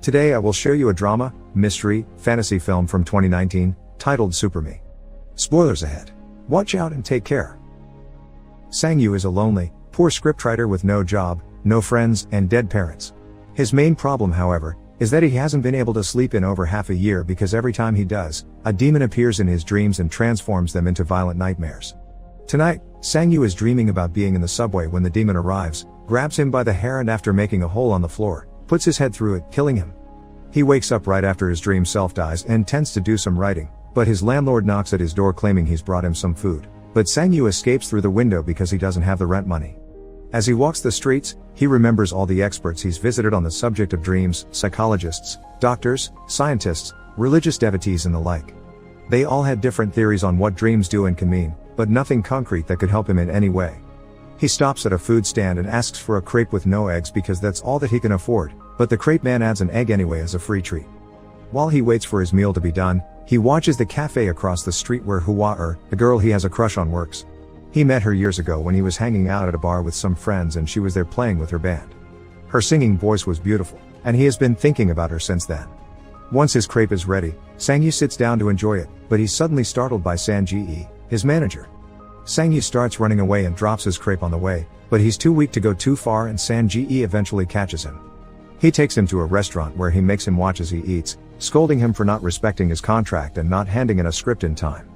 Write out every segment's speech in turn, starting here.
Today I will show you a drama, mystery, fantasy film from 2019, titled Super Me. Spoilers ahead. Watch out and take care. Sang-Yu is a lonely, poor scriptwriter with no job, no friends, and dead parents. His main problem, however, is that he hasn't been able to sleep in over half a year because every time he does, a demon appears in his dreams and transforms them into violent nightmares. Tonight, Sang-Yu is dreaming about being in the subway when the demon arrives, grabs him by the hair and after making a hole on the floor, puts his head through it, killing him. He wakes up right after his dream self dies and intends to do some writing, but his landlord knocks at his door claiming he's brought him some food. But Sang-Yu escapes through the window because he doesn't have the rent money. As he walks the streets, he remembers all the experts he's visited on the subject of dreams, psychologists, doctors, scientists, religious devotees and the like. They all had different theories on what dreams do and can mean, but nothing concrete that could help him in any way. He stops at a food stand and asks for a crepe with no eggs because that's all that he can afford, but the crepe man adds an egg anyway as a free treat. While he waits for his meal to be done, he watches the cafe across the street where Hua, the girl he has a crush on, works. He met her years ago when he was hanging out at a bar with some friends and she was there playing with her band. Her singing voice was beautiful, and he has been thinking about her since then. Once his crepe is ready, Sang-Yu sits down to enjoy it, but he's suddenly startled by San-Ji, his manager. Sang-Yu starts running away and drops his crepe on the way, but he's too weak to go too far and San-Ji eventually catches him. He takes him to a restaurant where he makes him watch as he eats, scolding him for not respecting his contract and not handing in a script in time.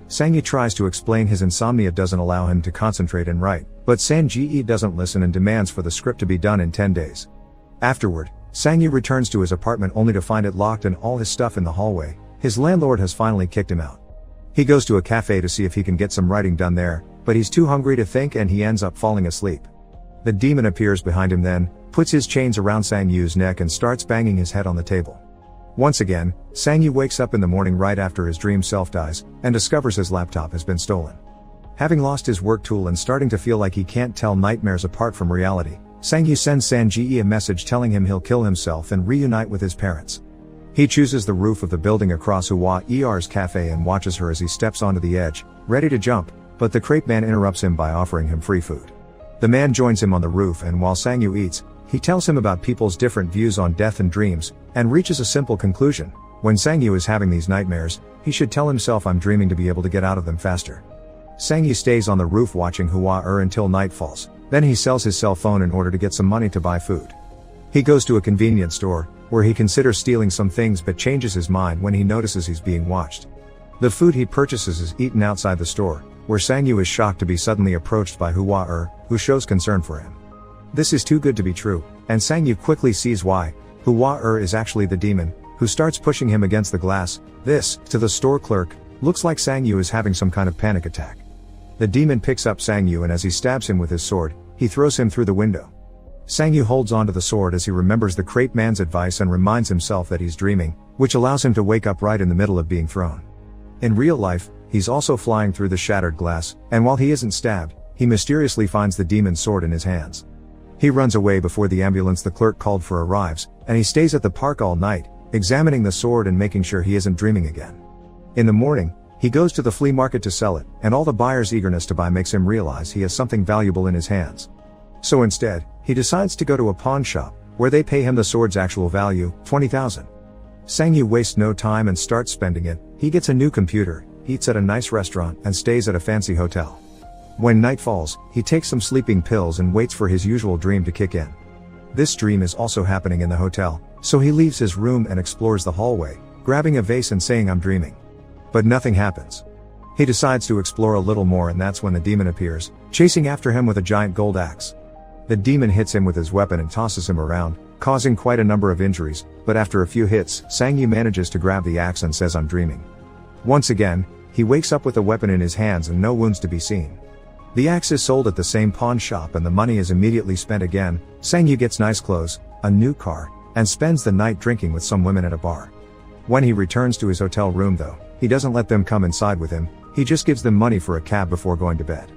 Sang-Yu tries to explain his insomnia doesn't allow him to concentrate and write, but San-Ji doesn't listen and demands for the script to be done in 10 days. Afterward, Sang-Yu returns to his apartment only to find it locked and all his stuff in the hallway. His landlord has finally kicked him out. He goes to a cafe to see if he can get some writing done there, but he's too hungry to think and he ends up falling asleep. The demon appears behind him then, puts his chains around Sang-Yu's neck and starts banging his head on the table. Once again, Sang-Yu wakes up in the morning right after his dream self dies, and discovers his laptop has been stolen. Having lost his work tool and starting to feel like he can't tell nightmares apart from reality, Sang-Yu sends San-Ji a message telling him he'll kill himself and reunite with his parents. He chooses the roof of the building across Hua's cafe and watches her as he steps onto the edge, ready to jump, but the crepe man interrupts him by offering him free food. The man joins him on the roof and while Sang-Yu eats, he tells him about people's different views on death and dreams, and reaches a simple conclusion. When Sang-Yu is having these nightmares, he should tell himself I'm dreaming to be able to get out of them faster. Sang-Yu stays on the roof watching Hua until night falls, then he sells his cell phone in order to get some money to buy food. He goes to a convenience store, where he considers stealing some things but changes his mind when he notices he's being watched. The food he purchases is eaten outside the store, where Sang-Yu is shocked to be suddenly approached by Hua, who shows concern for him. This is too good to be true, and Sang-Yu quickly sees why. Hua is actually the demon, who starts pushing him against the glass. This, to the store clerk, looks like Sang-Yu is having some kind of panic attack. The demon picks up Sang-Yu and as he stabs him with his sword, he throws him through the window. Sang-Yu holds onto the sword as he remembers the crepe man's advice and reminds himself that he's dreaming, which allows him to wake up right in the middle of being thrown. In real life, he's also flying through the shattered glass, and while he isn't stabbed, he mysteriously finds the demon's sword in his hands. He runs away before the ambulance the clerk called for arrives, and he stays at the park all night, examining the sword and making sure he isn't dreaming again. In the morning, he goes to the flea market to sell it, and all the buyer's eagerness to buy makes him realize he has something valuable in his hands. So instead, he decides to go to a pawn shop, where they pay him the sword's actual value, 20,000. Sang-Yu wastes no time and starts spending it. He gets a new computer, eats at a nice restaurant, and stays at a fancy hotel. When night falls, he takes some sleeping pills and waits for his usual dream to kick in. This dream is also happening in the hotel, so he leaves his room and explores the hallway, grabbing a vase and saying I'm dreaming. But nothing happens. He decides to explore a little more and that's when the demon appears, chasing after him with a giant gold axe. The demon hits him with his weapon and tosses him around, causing quite a number of injuries, but after a few hits, Sang-Yu manages to grab the axe and says I'm dreaming. Once again, he wakes up with the weapon in his hands and no wounds to be seen. The axe is sold at the same pawn shop and the money is immediately spent again. Sang-Yu gets nice clothes, a new car, and spends the night drinking with some women at a bar. When he returns to his hotel room though, he doesn't let them come inside with him, he just gives them money for a cab before going to bed.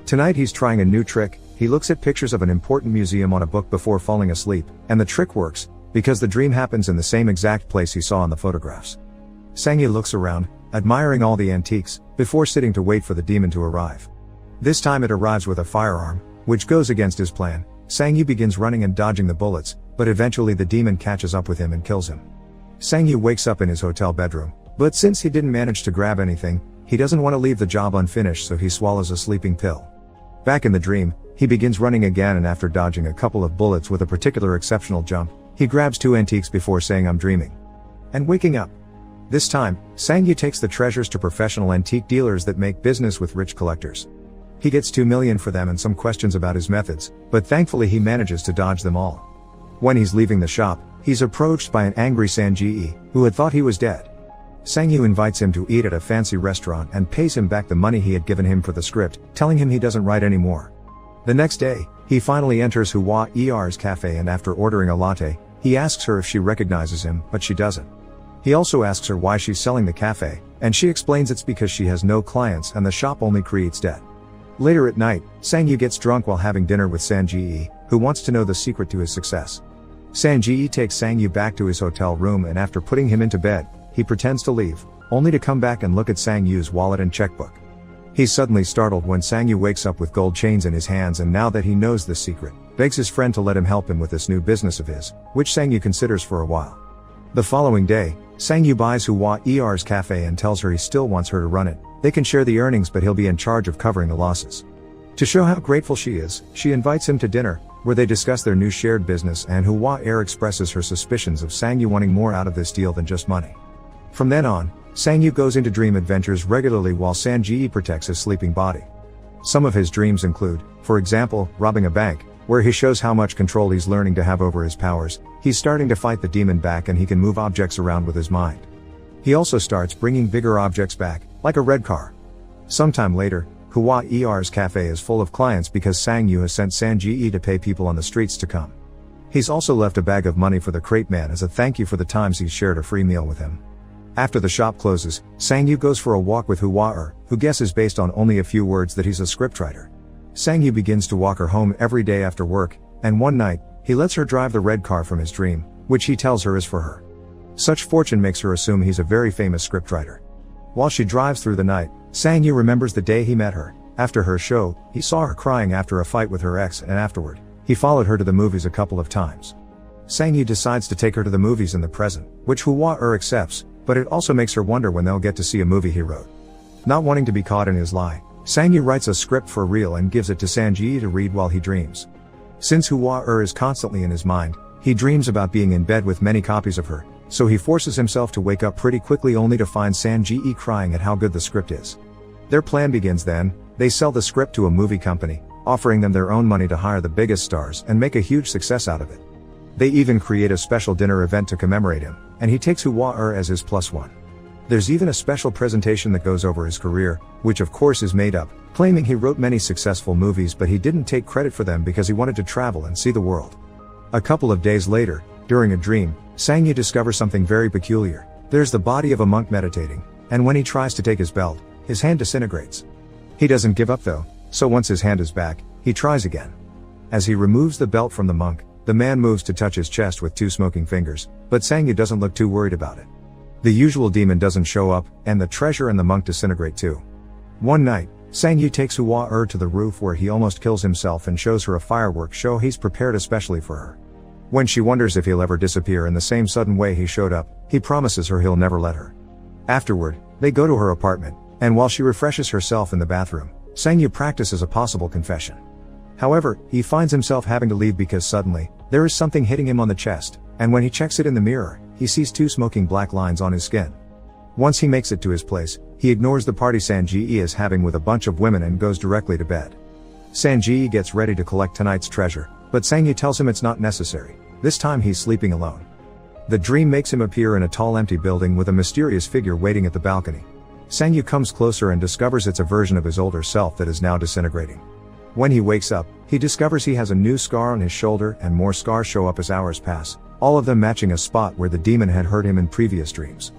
Tonight he's trying a new trick. He looks at pictures of an important museum on a book before falling asleep, and the trick works, because the dream happens in the same exact place he saw in the photographs. Sang-Yu looks around, admiring all the antiques, before sitting to wait for the demon to arrive. This time it arrives with a firearm, which goes against his plan. Sang-Yu begins running and dodging the bullets, but eventually the demon catches up with him and kills him. Sang-yu wakes up in his hotel bedroom, but since he didn't manage to grab anything, he doesn't want to leave the job unfinished, so he swallows a sleeping pill. Back in the dream, he begins running again, and after dodging a couple of bullets with a particular exceptional jump, he grabs 2 antiques before saying "I'm dreaming" and waking up. This time, Sang-yu takes the treasures to professional antique dealers that make business with rich collectors. He gets 2 million for them and some questions about his methods, but thankfully he manages to dodge them all. When he's leaving the shop, he's approached by an angry Sang-ji, who had thought he was dead. Sang-yu invites him to eat at a fancy restaurant and pays him back the money he had given him for the script, telling him he doesn't write anymore. The next day, he finally enters Hua Er's cafe, and after ordering a latte, he asks her if she recognizes him, but she doesn't. He also asks her why she's selling the cafe, and she explains it's because she has no clients and the shop only creates debt. Later at night, Sang-yu gets drunk while having dinner with Sang-ji, who wants to know the secret to his success. Sang-ji takes Sang-yu back to his hotel room, and after putting him into bed, he pretends to leave, only to come back and look at Sang-yu's wallet and checkbook. He's suddenly startled when Sang-yu wakes up with gold chains in his hands, and now that he knows the secret, begs his friend to let him help him with this new business of his, which Sang-yu considers for a while. The following day, Sang-yu buys Hua Er's cafe and tells her he still wants her to run it. They can share the earnings, but he'll be in charge of covering the losses. To show how grateful she is, she invites him to dinner, where they discuss their new shared business, and Hua expresses her suspicions of Sang-yu wanting more out of this deal than just money. From then on, Sang-yu goes into dream adventures regularly while Sang-ji protects his sleeping body. Some of his dreams include, for example, robbing a bank, where he shows how much control he's learning to have over his powers. He's starting to fight the demon back, and he can move objects around with his mind. He also starts bringing bigger objects back, like a red car. Sometime later, Hua Er's cafe is full of clients because Sang-yu has sent Sang-ji to pay people on the streets to come. He's also left a bag of money for the crate man as a thank you for the times he's shared a free meal with him. After the shop closes, Sang-yu goes for a walk with Hua, who guesses based on only a few words that he's a scriptwriter. Sang-yu begins to walk her home every day after work, and one night, he lets her drive the red car from his dream, which he tells her is for her. Such fortune makes her assume he's a very famous scriptwriter. While she drives through the night, Sang-yu remembers the day he met her. After her show, he saw her crying after a fight with her ex, and afterward, he followed her to the movies a couple of times. Sang-yu decides to take her to the movies in the present, which Hua accepts, but it also makes her wonder when they'll get to see a movie he wrote. Not wanting to be caught in his lie, Sang-yu writes a script for real and gives it to Sang-ji to read while he dreams. Since Hua is constantly in his mind, he dreams about being in bed with many copies of her, so he forces himself to wake up pretty quickly only to find Sang-ji crying at how good the script is. Their plan begins then. They sell the script to a movie company, offering them their own money to hire the biggest stars and make a huge success out of it. They even create a special dinner event to commemorate him, and he takes Hua as his +1. There's even a special presentation that goes over his career, which of course is made up, claiming he wrote many successful movies but he didn't take credit for them because he wanted to travel and see the world. A couple of days later, during a dream, Sang-yu discovers something very peculiar. There's the body of a monk meditating, and when he tries to take his belt, his hand disintegrates. He doesn't give up though, so once his hand is back, he tries again. As he removes the belt from the monk, the man moves to touch his chest with 2 smoking fingers, but Sang-yu doesn't look too worried about it. The usual demon doesn't show up, and the treasure and the monk disintegrate too. One night, Sang-yu takes Hua to the roof where he almost kills himself and shows her a fireworks show he's prepared especially for her. When she wonders if he'll ever disappear in the same sudden way he showed up, he promises her he'll never let her. Afterward, they go to her apartment, and while she refreshes herself in the bathroom, Sang-yu practices a possible confession. However, he finds himself having to leave because suddenly, there is something hitting him on the chest, and when he checks it in the mirror, he sees 2 smoking black lines on his skin. Once he makes it to his place, he ignores the party Sang-ji is having with a bunch of women and goes directly to bed. Sang-ji gets ready to collect tonight's treasure, but Sang-yu tells him it's not necessary. This time he's sleeping alone. The dream makes him appear in a tall empty building with a mysterious figure waiting at the balcony. Sang-yu comes closer and discovers it's a version of his older self that is now disintegrating. When he wakes up, he discovers he has a new scar on his shoulder, and more scars show up as hours pass, all of them matching a spot where the demon had hurt him in previous dreams.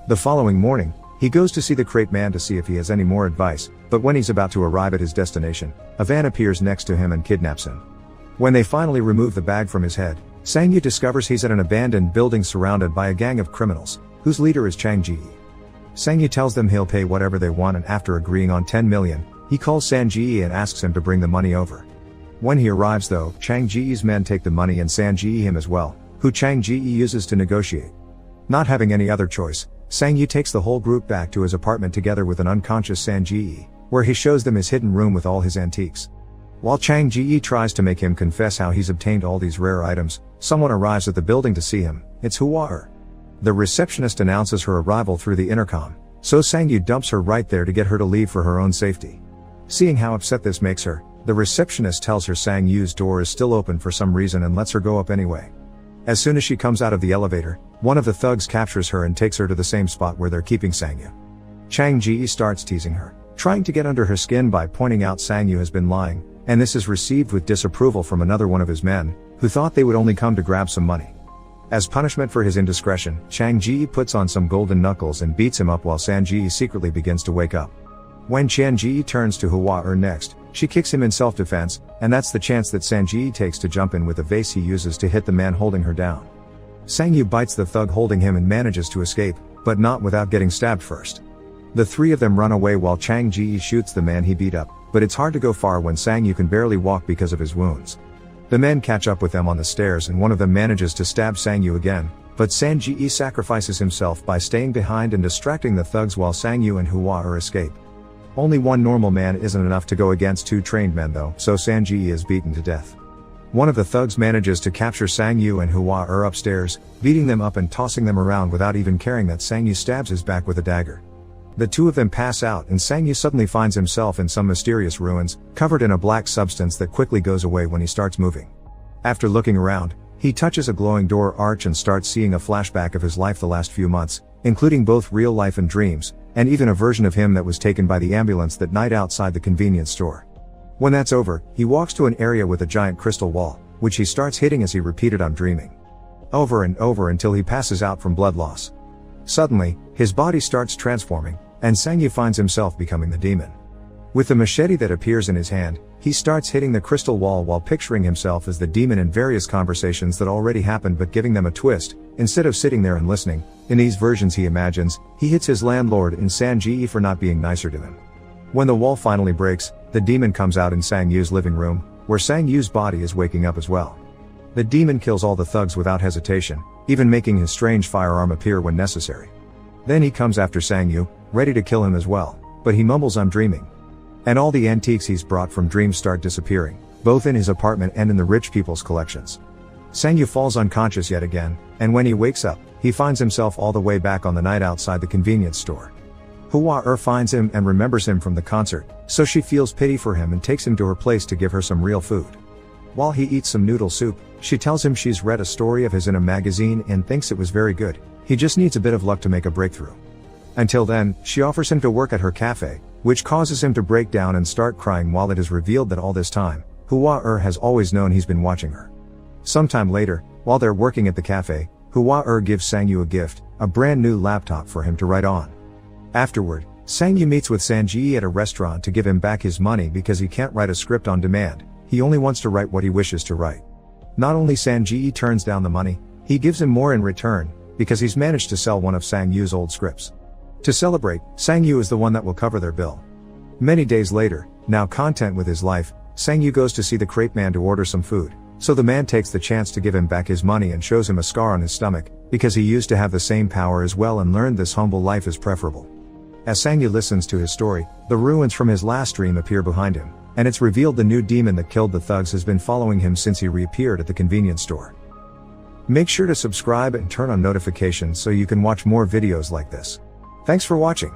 The following morning, he goes to see the crate man to see if he has any more advice, but when he's about to arrive at his destination, a van appears next to him and kidnaps him. When they finally remove the bag from his head, Sang-yu discovers he's at an abandoned building surrounded by a gang of criminals, whose leader is Chang-ji. Sang-yu tells them he'll pay whatever they want, and after agreeing on 10 million, he calls Sang-ji and asks him to bring the money over. When he arrives though, Chang Ji-yi's men take the money and Sang Ji-yi him as well, who Chang Ji-yi uses to negotiate. Not having any other choice, Sang Yi takes the whole group back to his apartment together with an unconscious Sang Ji-yi, where he shows them his hidden room with all his antiques. While Chang Ji-yi tries to make him confess how he's obtained all these rare items, someone arrives at the building to see him. It's Hua-er. The receptionist announces her arrival through the intercom, so Sang Yu dumps her right there to get her to leave for her own safety. Seeing how upset this makes her, the receptionist tells her Sang Yu's door is still open for some reason and lets her go up anyway. As soon as she comes out of the elevator, one of the thugs captures her and takes her to the same spot where they're keeping Sang Yu. Chang Ji-yi starts teasing her, trying to get under her skin by pointing out Sang Yu has been lying, and this is received with disapproval from another one of his men, who thought they would only come to grab some money. As punishment for his indiscretion, Chang Ji-yi puts on some golden knuckles and beats him up while Sang Ji-yi secretly begins to wake up. When Chang Ji-yi turns to Hua-er next, she kicks him in self-defense, and that's the chance that Sang Ji-yi takes to jump in with a vase he uses to hit the man holding her down. Sang Yu bites the thug holding him and manages to escape, but not without getting stabbed first. The three of them run away while Chang Ji-yi shoots the man he beat up, but it's hard to go far when Sang Yu can barely walk because of his wounds. The men catch up with them on the stairs and one of them manages to stab Sang Yu again, but Sang Ji-yi sacrifices himself by staying behind and distracting the thugs while Sang Yu and Hua-er escape. Only one normal man isn't enough to go against two trained men though, so Sang Ji-yi is beaten to death. One of the thugs manages to capture Sang Yu and Hua-er upstairs, beating them up and tossing them around without even caring that Sang Yu stabs his back with a dagger. The two of them pass out and Sang Yu suddenly finds himself in some mysterious ruins, covered in a black substance that quickly goes away when he starts moving. After looking around, he touches a glowing door arch and starts seeing a flashback of his life the last few months, including both real life and dreams, and even a version of him that was taken by the ambulance that night outside the convenience store. When that's over, he walks to an area with a giant crystal wall, which he starts hitting as he repeated "I'm dreaming" over and over until he passes out from blood loss. Suddenly, his body starts transforming, and Sang Yu finds himself becoming the demon. With the machete that appears in his hand, he starts hitting the crystal wall while picturing himself as the demon in various conversations that already happened but giving them a twist. Instead of sitting there and listening, in these versions he imagines, he hits his landlord in Sang Ji-yi for not being nicer to him. When the wall finally breaks, the demon comes out in Sang Yu's living room, where Sang Yu's body is waking up as well. The demon kills all the thugs without hesitation, even making his strange firearm appear when necessary. Then he comes after Sang Yu, ready to kill him as well, but he mumbles "I'm dreaming." And all the antiques he's brought from dreams start disappearing, both in his apartment and in the rich people's collections. Sang Yu falls unconscious yet again, and when he wakes up, he finds himself all the way back on the night outside the convenience store. Hua-er finds him and remembers him from the concert, so she feels pity for him and takes him to her place to give her some real food. While he eats some noodle soup, she tells him she's read a story of his in a magazine and thinks it was very good, he just needs a bit of luck to make a breakthrough. Until then, she offers him to work at her cafe, which causes him to break down and start crying while it is revealed that all this time, Hua-er has always known he's been watching her. Sometime later, while they're working at the cafe, Hua-er gives Sang Yu a gift, a brand new laptop for him to write on. Afterward, Sang Yu meets with Sang Ji-yi at a restaurant to give him back his money because he can't write a script on demand, he only wants to write what he wishes to write. Not only Sang Ji-yi turns down the money, he gives him more in return, because he's managed to sell one of Sang Yu's old scripts. To celebrate, Sang Yu is the one that will cover their bill. Many days later, now content with his life, Sang Yu goes to see the crepe man to order some food, so the man takes the chance to give him back his money and shows him a scar on his stomach, because he used to have the same power as well and learned this humble life is preferable. As Sang Yu listens to his story, the ruins from his last dream appear behind him, and it's revealed the new demon that killed the thugs has been following him since he reappeared at the convenience store. Make sure to subscribe and turn on notifications so you can watch more videos like this. Thanks for watching.